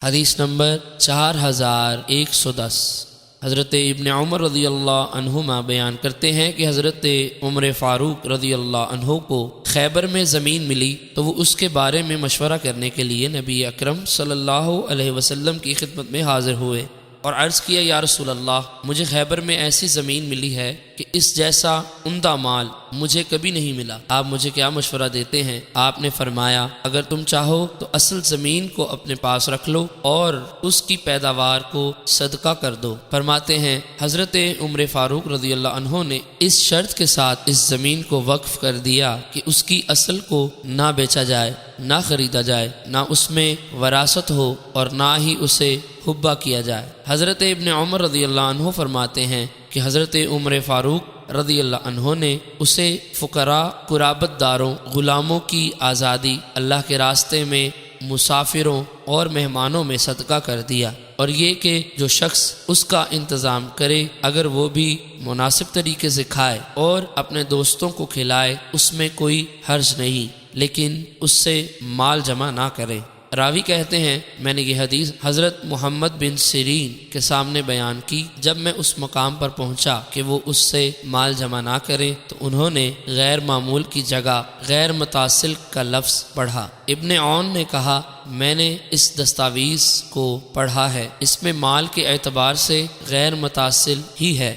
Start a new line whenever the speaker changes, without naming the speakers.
حدیث نمبر 4110۔ حضرت ابن عمر رضی اللہ عنہما بیان کرتے ہیں کہ حضرت عمر فاروق رضی اللہ عنہ کو خیبر میں زمین ملی تو وہ اس کے بارے میں مشورہ کرنے کے لیے نبی اکرم صلی اللہ علیہ وسلم کی خدمت میں حاضر ہوئے اور عرض کیا، یا رسول اللہ، مجھے خیبر میں ایسی زمین ملی ہے کہ اس جیسا عمدہ مال مجھے کبھی نہیں ملا، آپ مجھے کیا مشورہ دیتے ہیں؟ آپ نے فرمایا، اگر تم چاہو تو اصل زمین کو اپنے پاس رکھ لو اور اس کی پیداوار کو صدقہ کر دو۔ فرماتے ہیں حضرت عمر فاروق رضی اللہ عنہ نے اس شرط کے ساتھ اس زمین کو وقف کر دیا کہ اس کی اصل کو نہ بیچا جائے، نہ خریدا جائے، نہ اس میں وراثت ہو اور نہ ہی اسے حبہ کیا جائے۔ حضرت ابن عمر رضی اللہ عنہ فرماتے ہیں کہ حضرت عمر فاروق رضی اللہ عنہ نے اسے فقراء، قرابت داروں، غلاموں کی آزادی، اللہ کے راستے میں مسافروں اور مہمانوں میں صدقہ کر دیا، اور یہ کہ جو شخص اس کا انتظام کرے اگر وہ بھی مناسب طریقے سے کھائے اور اپنے دوستوں کو کھلائے اس میں کوئی حرج نہیں، لیکن اس سے مال جمع نہ کرے۔ راوی کہتے ہیں، میں نے یہ حدیث حضرت محمد بن سیرین کے سامنے بیان کی۔ جب میں اس مقام پر پہنچا کہ وہ اس سے مال جمع نہ کریں تو انہوں نے غیر معمول کی جگہ غیر متصل کا لفظ پڑھا۔ ابن عون نے کہا، میں نے اس دستاویز کو پڑھا ہے، اس میں مال کے اعتبار سے غیر متصل ہی ہے۔